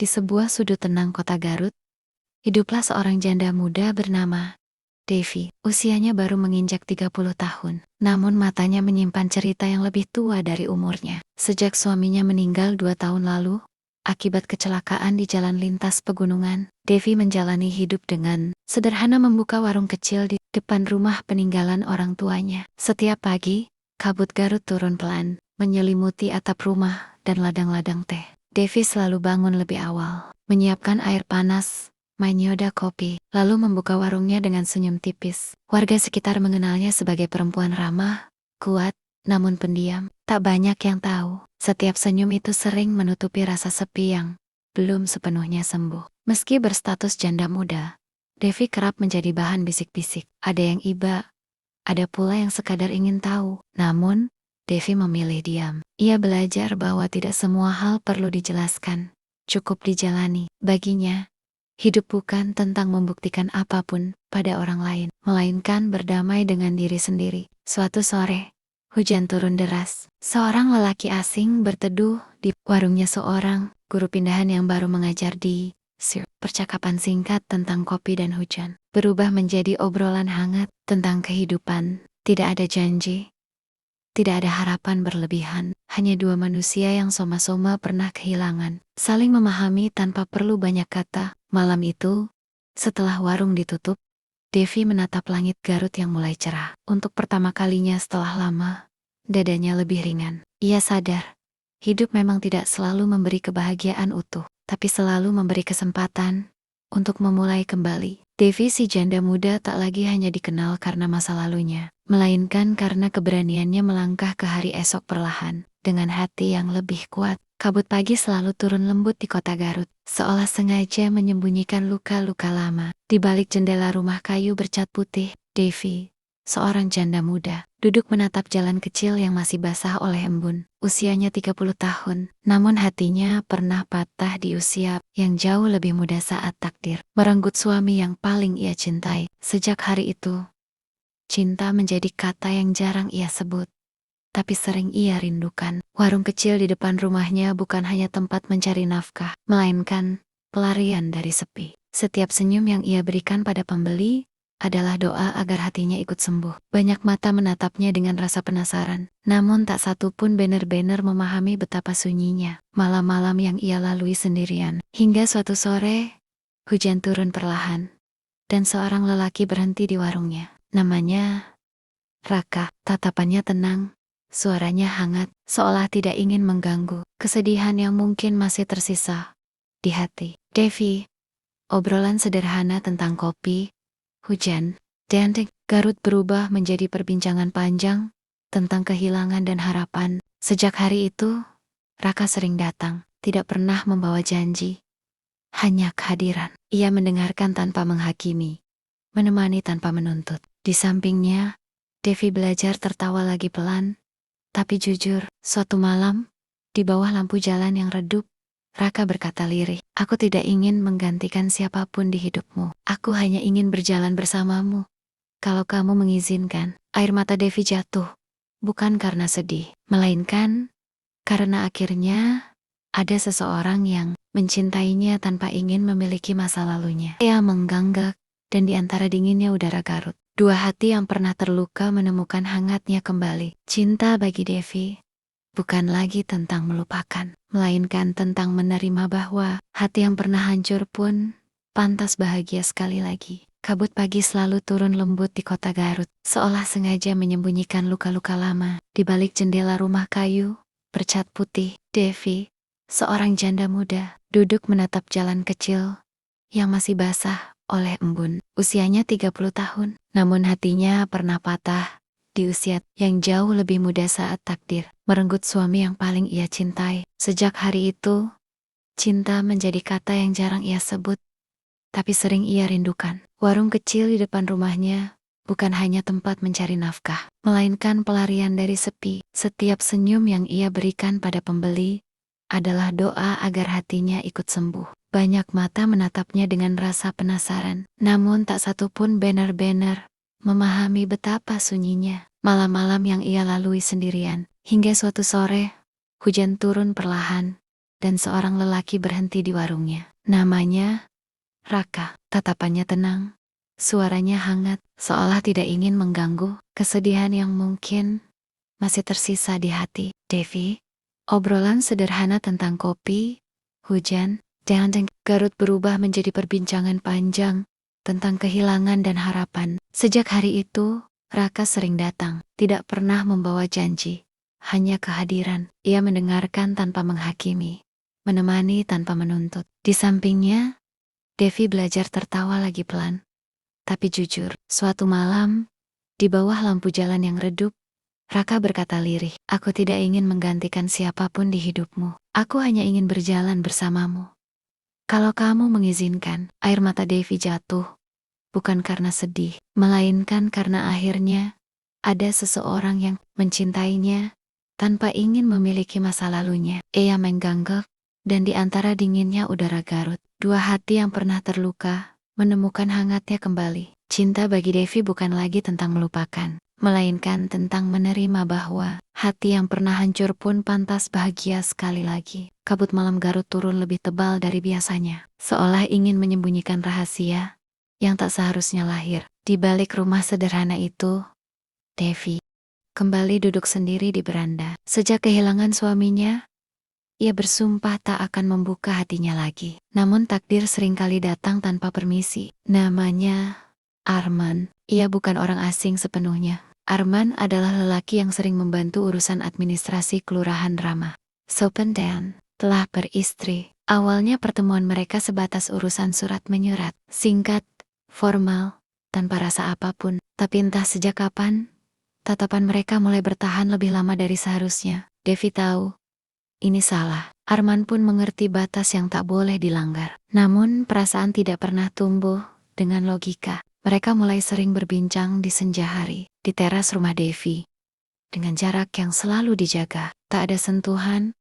Di sebuah sudut tenang kota Garut, hiduplah seorang janda muda bernama Devi. Usianya baru menginjak 30 tahun, namun matanya menyimpan cerita yang lebih tua dari umurnya. Sejak suaminya meninggal 2 tahun lalu, akibat kecelakaan di jalan lintas pegunungan, Devi menjalani hidup dengan sederhana membuka warung kecil di depan rumah peninggalan orang tuanya. Setiap pagi, kabut Garut turun pelan, menyelimuti atap rumah dan ladang-ladang teh. Devi selalu bangun lebih awal, menyiapkan air panas, menyoda kopi, lalu membuka warungnya dengan senyum tipis. Warga sekitar mengenalnya sebagai perempuan ramah, kuat, namun pendiam. Tak banyak yang tahu, setiap senyum itu sering menutupi rasa sepi yang belum sepenuhnya sembuh. Meski berstatus janda muda, Devi kerap menjadi bahan bisik-bisik. Ada yang iba, ada pula yang sekadar ingin tahu. Namun, Devi memilih diam. Ia belajar bahwa tidak semua hal perlu dijelaskan, cukup dijalani. Baginya, hidup bukan tentang membuktikan apapun pada orang lain, melainkan berdamai dengan diri sendiri. Suatu sore, hujan turun deras. Seorang lelaki asing berteduh di warungnya seorang guru pindahan yang baru mengajar di Sir. Percakapan singkat tentang kopi dan hujan berubah menjadi obrolan hangat tentang kehidupan. Tidak ada janji, tidak ada harapan berlebihan, hanya dua manusia yang soma-soma pernah kehilangan, saling memahami tanpa perlu banyak kata. Malam itu, setelah warung ditutup, Devi menatap langit Garut yang mulai cerah. Untuk pertama kalinya setelah lama, dadanya lebih ringan. Ia sadar, hidup memang tidak selalu memberi kebahagiaan utuh, tapi selalu memberi kesempatan untuk memulai kembali. Devi si janda muda tak lagi hanya dikenal karena masa lalunya, melainkan karena keberaniannya melangkah ke hari esok perlahan, dengan hati yang lebih kuat. Kabut pagi selalu turun lembut di kota Garut, seolah sengaja menyembunyikan luka-luka lama. Di balik jendela rumah kayu bercat putih, Devi, seorang janda muda, duduk menatap jalan kecil yang masih basah oleh embun. Usianya 30 tahun, namun hatinya pernah patah di usia yang jauh lebih muda saat takdir merenggut suami yang paling ia cintai. Sejak hari itu, cinta menjadi kata yang jarang ia sebut, tapi sering ia rindukan. Warung kecil di depan rumahnya bukan hanya tempat mencari nafkah, melainkan pelarian dari sepi. Setiap senyum yang ia berikan pada pembeli adalah doa agar hatinya ikut sembuh. Banyak mata menatapnya dengan rasa penasaran, namun tak satu pun benar-benar memahami betapa sunyinya malam-malam yang ia lalui sendirian. Hingga suatu sore, hujan turun perlahan, dan seorang lelaki berhenti di warungnya. Namanya Raka. Tatapannya tenang, suaranya hangat, seolah tidak ingin mengganggu kesedihan yang mungkin masih tersisa di hati. Devi, obrolan sederhana tentang kopi, hujan, dan Garut berubah menjadi perbincangan panjang tentang kehilangan dan harapan. Sejak hari itu, Raka sering datang, tidak pernah membawa janji, hanya kehadiran. Ia mendengarkan tanpa menghakimi, menemani tanpa menuntut. Di sampingnya, Devi belajar tertawa lagi pelan, tapi jujur. Suatu malam, di bawah lampu jalan yang redup, Raka berkata lirih, "Aku tidak ingin menggantikan siapapun di hidupmu. Aku hanya ingin berjalan bersamamu. Kalau kamu mengizinkan." Air mata Devi jatuh, bukan karena sedih, melainkan karena akhirnya ada seseorang yang mencintainya tanpa ingin memiliki masa lalunya. Ia mengganggak, dan di antara dinginnya udara Garut, dua hati yang pernah terluka menemukan hangatnya kembali. Cinta bagi Devi bukan lagi tentang melupakan, melainkan tentang menerima bahwa hati yang pernah hancur pun pantas bahagia sekali lagi. Kabut pagi selalu turun lembut di kota Garut, seolah sengaja menyembunyikan luka-luka lama. Di balik jendela rumah kayu bercat putih, Devi, seorang janda muda, duduk menatap jalan kecil yang masih basah oleh embun. Usianya 30 tahun, namun hatinya pernah patah di usia yang jauh lebih muda saat takdir merenggut suami yang paling ia cintai. Sejak hari itu, cinta menjadi kata yang jarang ia sebut, tapi sering ia rindukan. Warung kecil di depan rumahnya bukan hanya tempat mencari nafkah, melainkan pelarian dari sepi. Setiap senyum yang ia berikan pada pembeli adalah doa agar hatinya ikut sembuh. Banyak mata menatapnya dengan rasa penasaran, namun tak satu pun benar-benar memahami betapa sunyinya malam-malam yang ia lalui sendirian. Hingga suatu sore, hujan turun perlahan, dan seorang lelaki berhenti di warungnya. Namanya Raka. Tatapannya tenang, suaranya hangat, seolah tidak ingin mengganggu kesedihan yang mungkin masih tersisa di hati. Devi, obrolan sederhana tentang kopi, hujan, dan Garut berubah menjadi perbincangan panjang tentang kehilangan dan harapan. Sejak hari itu, Raka sering datang, tidak pernah membawa janji, hanya kehadiran. Ia mendengarkan tanpa menghakimi, menemani tanpa menuntut. Di sampingnya, Devi belajar tertawa lagi pelan. Tapi jujur, suatu malam, di bawah lampu jalan yang redup, Raka berkata lirih, "Aku tidak ingin menggantikan siapapun di hidupmu. Aku hanya ingin berjalan bersamamu. Kalau kamu mengizinkan." Air mata Devi jatuh, bukan karena sedih, melainkan karena akhirnya ada seseorang yang mencintainya tanpa ingin memiliki masa lalunya. Ia mengganggak, dan di antara dinginnya udara Garut, dua hati yang pernah terluka menemukan hangatnya kembali. Cinta bagi Devi bukan lagi tentang melupakan, melainkan tentang menerima bahwa hati yang pernah hancur pun pantas bahagia sekali lagi. Kabut malam Garut turun lebih tebal dari biasanya, seolah ingin menyembunyikan rahasia yang tak seharusnya lahir. Di balik rumah sederhana itu, Devi kembali duduk sendiri di beranda. Sejak kehilangan suaminya, ia bersumpah tak akan membuka hatinya lagi. Namun takdir seringkali datang tanpa permisi. Namanya Arman. Ia bukan orang asing sepenuhnya. Arman adalah lelaki yang sering membantu urusan administrasi kelurahan Rama. Sopan dan telah beristri. Awalnya pertemuan mereka sebatas urusan surat menyurat. Singkat, formal, tanpa rasa apapun. Tapi entah sejak kapan, tatapan mereka mulai bertahan lebih lama dari seharusnya. Devi tahu ini salah. Arman pun mengerti batas yang tak boleh dilanggar. Namun perasaan tidak pernah tumbuh dengan logika. Mereka mulai sering berbincang di senja hari, di teras rumah Devi. Dengan jarak yang selalu dijaga, tak ada sentuhan,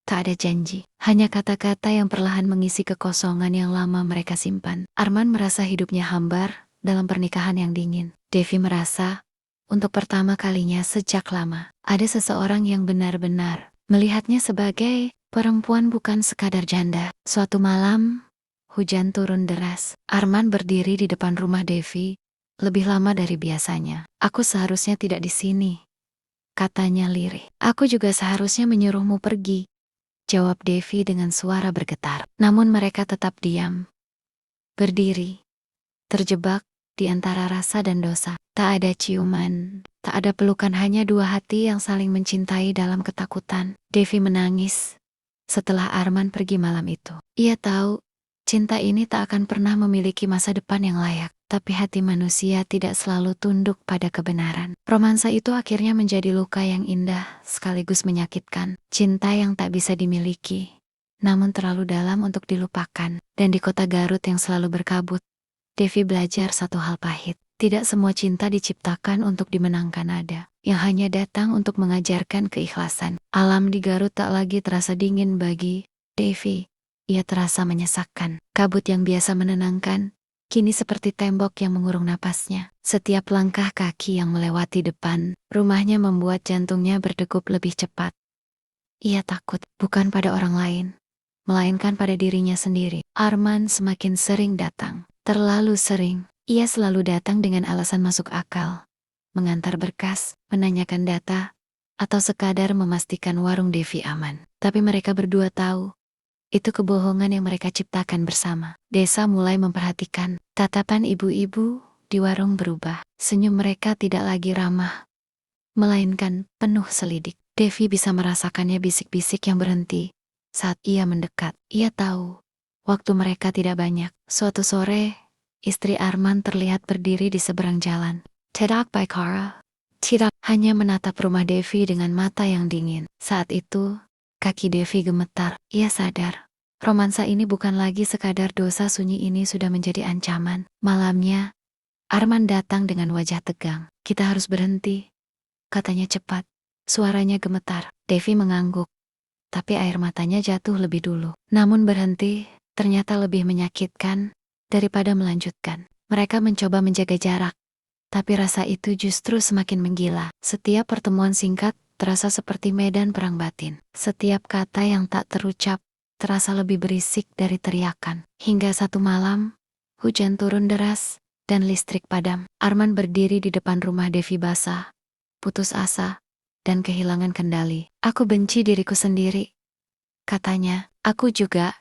tak ada janji. Hanya kata-kata yang perlahan mengisi kekosongan yang lama mereka simpan. Arman merasa hidupnya hambar dalam pernikahan yang dingin. Devi merasa, untuk pertama kalinya sejak lama, ada seseorang yang benar-benar melihatnya sebagai perempuan, bukan sekadar janda. Suatu malam, hujan turun deras. Arman berdiri di depan rumah Devi, lebih lama dari biasanya. "Aku seharusnya tidak di sini," katanya lirih. "Aku juga seharusnya menyuruhmu pergi," jawab Devi dengan suara bergetar. Namun mereka tetap diam, berdiri, terjebak di antara rasa dan dosa. Tak ada ciuman, tak ada pelukan, hanya dua hati yang saling mencintai dalam ketakutan. Devi menangis setelah Arman pergi malam itu. Ia tahu, cinta ini tak akan pernah memiliki masa depan yang layak. Tapi hati manusia tidak selalu tunduk pada kebenaran. Romansa itu akhirnya menjadi luka yang indah sekaligus menyakitkan. Cinta yang tak bisa dimiliki, namun terlalu dalam untuk dilupakan. Dan di kota Garut yang selalu berkabut, Devi belajar satu hal pahit. Tidak semua cinta diciptakan untuk dimenangkan, ada yang hanya datang untuk mengajarkan keikhlasan. Alam di Garut tak lagi terasa dingin bagi Devi. Ia terasa menyesakkan. Kabut yang biasa menenangkan, kini seperti tembok yang mengurung napasnya. Setiap langkah kaki yang melewati depan rumahnya membuat jantungnya berdegup lebih cepat. Ia takut, bukan pada orang lain, melainkan pada dirinya sendiri. Arman semakin sering datang. Terlalu sering. Ia selalu datang dengan alasan masuk akal, mengantar berkas, menanyakan data, atau sekadar memastikan warung Devi aman. Tapi mereka berdua tahu, itu kebohongan yang mereka ciptakan bersama. Desa mulai memperhatikan. Tatapan ibu-ibu di warung berubah. Senyum mereka tidak lagi ramah, melainkan penuh selidik. Devi bisa merasakannya, bisik-bisik yang berhenti saat ia mendekat. Ia tahu, waktu mereka tidak banyak. Suatu sore, istri Arman terlihat berdiri di seberang jalan. "Tidak, Baikara." Tidak, hanya menatap rumah Devi dengan mata yang dingin. Saat itu, kaki Devi gemetar. Ia sadar, romansa ini bukan lagi sekadar dosa sunyi, ini sudah menjadi ancaman. Malamnya, Arman datang dengan wajah tegang. "Kita harus berhenti," katanya cepat. Suaranya gemetar. Devi mengangguk, tapi air matanya jatuh lebih dulu. Namun berhenti ternyata lebih menyakitkan daripada melanjutkan. Mereka mencoba menjaga jarak, tapi rasa itu justru semakin menggila. Setiap pertemuan singkat terasa seperti medan perang batin. Setiap kata yang tak terucap terasa lebih berisik dari teriakan. Hingga satu malam, hujan turun deras, dan listrik padam. Arman berdiri di depan rumah Devi basah, putus asa, dan kehilangan kendali. "Aku benci diriku sendiri," katanya. "Aku juga,"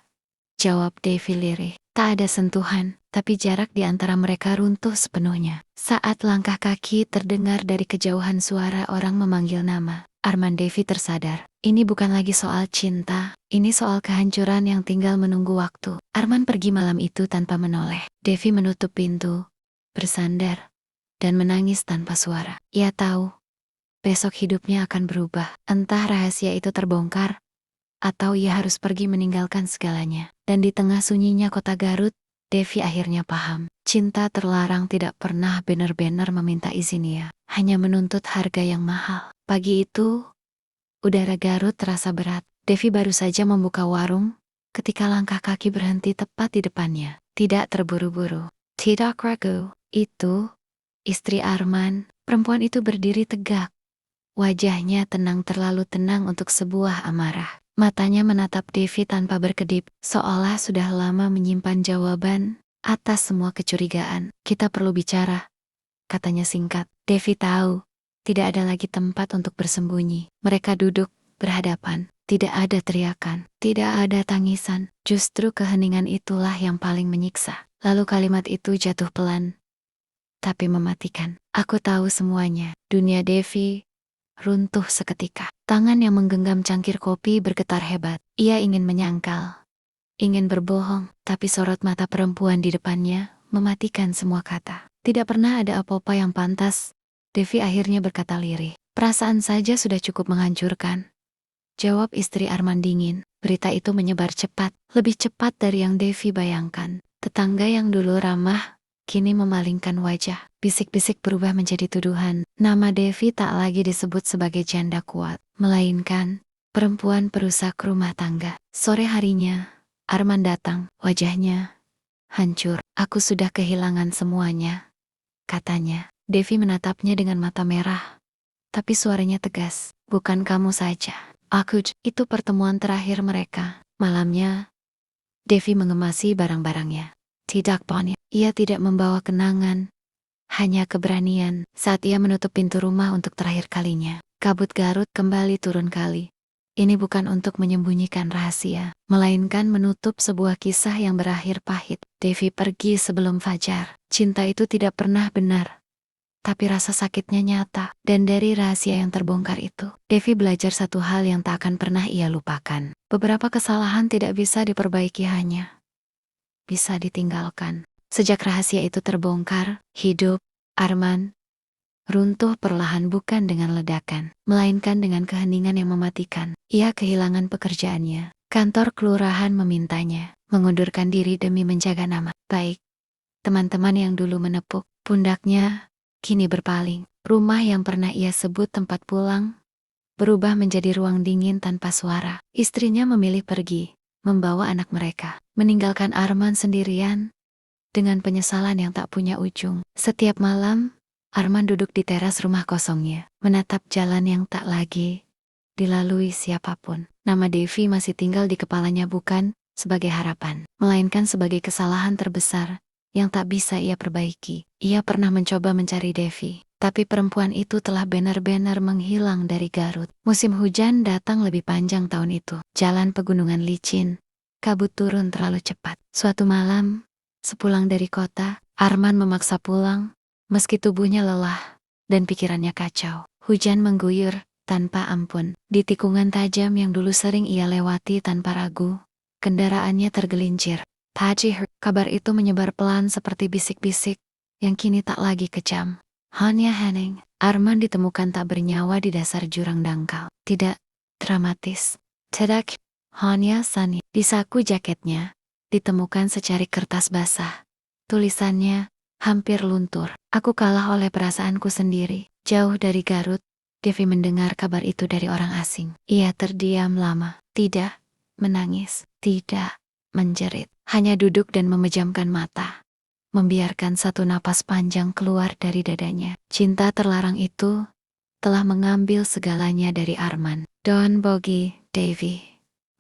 jawab Devi lirih. Tak ada sentuhan, tapi jarak di antara mereka runtuh sepenuhnya. Saat langkah kaki terdengar dari kejauhan suara orang memanggil nama Arman, Devi tersadar. Ini bukan lagi soal cinta, ini soal kehancuran yang tinggal menunggu waktu. Arman pergi malam itu tanpa menoleh. Devi menutup pintu, bersandar, dan menangis tanpa suara. Ia tahu, besok hidupnya akan berubah. Entah rahasia itu terbongkar, atau ia harus pergi meninggalkan segalanya. Dan di tengah sunyinya kota Garut, Devi akhirnya paham. Cinta terlarang tidak pernah benar-benar meminta izin ia, hanya menuntut harga yang mahal. Pagi itu, udara Garut terasa berat. Devi baru saja membuka warung, ketika langkah kaki berhenti tepat di depannya. Tidak terburu-buru, tidak ragu. Itu, istri Arman. Perempuan itu berdiri tegak. Wajahnya tenang, terlalu tenang untuk sebuah amarah. Matanya menatap Devi tanpa berkedip, seolah sudah lama menyimpan jawaban atas semua kecurigaan. "Kita perlu bicara," katanya singkat. Devi tahu, tidak ada lagi tempat untuk bersembunyi. Mereka duduk, berhadapan. Tidak ada teriakan, tidak ada tangisan. Justru keheningan itulah yang paling menyiksa. Lalu kalimat itu jatuh pelan, tapi mematikan. "Aku tahu semuanya." Dunia Devi runtuh seketika. Tangan yang menggenggam cangkir kopi bergetar hebat. Ia ingin menyangkal, ingin berbohong, tapi sorot mata perempuan di depannya mematikan semua kata. "Tidak pernah ada apa-apa yang pantas," Devi akhirnya berkata lirih. "Perasaan saja sudah cukup menghancurkan," jawab istri Arman dingin. Berita itu menyebar cepat, lebih cepat dari yang Devi bayangkan. Tetangga yang dulu ramah kini memalingkan wajah. Bisik-bisik berubah menjadi tuduhan. Nama Devi tak lagi disebut sebagai janda kuat, melainkan perempuan perusak rumah tangga. Sore harinya, Arman datang. Wajahnya hancur. "Aku sudah kehilangan semuanya," katanya. Devi menatapnya dengan mata merah, tapi suaranya tegas. "Bukan kamu saja. Aku." Itu pertemuan terakhir mereka. Malamnya, Devi mengemasi barang-barangnya. Tidak banyak. Ia tidak membawa kenangan, hanya keberanian. Saat ia menutup pintu rumah untuk terakhir kalinya, kabut Garut kembali turun kali. Ini bukan untuk menyembunyikan rahasia, melainkan menutup sebuah kisah yang berakhir pahit. Devi pergi sebelum fajar. Cinta itu tidak pernah benar, tapi rasa sakitnya nyata. Dan dari rahasia yang terbongkar itu, Devi belajar satu hal yang tak akan pernah ia lupakan. Beberapa kesalahan tidak bisa diperbaiki, hanya bisa ditinggalkan. Sejak rahasia itu terbongkar, hidup Arman runtuh perlahan, bukan dengan ledakan, melainkan dengan keheningan yang mematikan. Ia kehilangan pekerjaannya. Kantor kelurahan memintanya mengundurkan diri demi menjaga nama baik. Teman-teman yang dulu menepuk pundaknya kini berpaling. Rumah yang pernah ia sebut tempat pulang berubah menjadi ruang dingin tanpa suara. Istrinya memilih pergi, membawa anak mereka, meninggalkan Arman sendirian dengan penyesalan yang tak punya ujung. Setiap malam, Arman duduk di teras rumah kosongnya, menatap jalan yang tak lagi dilalui siapapun. Nama Devi masih tinggal di kepalanya, bukan sebagai harapan, melainkan sebagai kesalahan terbesar yang tak bisa ia perbaiki. Ia pernah mencoba mencari Devi, tapi perempuan itu telah benar-benar menghilang dari Garut. Musim hujan datang lebih panjang tahun itu. Jalan pegunungan licin, kabut turun terlalu cepat. Suatu malam, sepulang dari kota, Arman memaksa pulang, meski tubuhnya lelah dan pikirannya kacau. Hujan mengguyur tanpa ampun. Di tikungan tajam yang dulu sering ia lewati tanpa ragu, kendaraannya tergelincir. Tajih, kabar itu menyebar pelan seperti bisik-bisik yang kini tak lagi kejam. Hanya Henning, Arman ditemukan tak bernyawa di dasar jurang dangkal. Tidak dramatis, tidak hanya Sunny. Di saku jaketnya ditemukan secari kertas basah. Tulisannya hampir luntur. "Aku kalah oleh perasaanku sendiri." Jauh dari Garut, Devi mendengar kabar itu dari orang asing. Ia terdiam lama, tidak menangis, tidak menjerit, hanya duduk dan memejamkan mata, membiarkan satu napas panjang keluar dari dadanya. Cinta terlarang itu telah mengambil segalanya dari Arman. Don't bogey, Devi.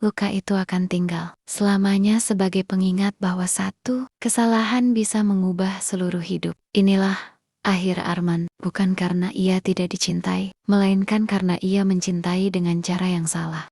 luka itu akan tinggal selamanya sebagai pengingat bahwa satu kesalahan bisa mengubah seluruh hidup. Inilah akhir Arman, bukan karena ia tidak dicintai, melainkan karena ia mencintai dengan cara yang salah.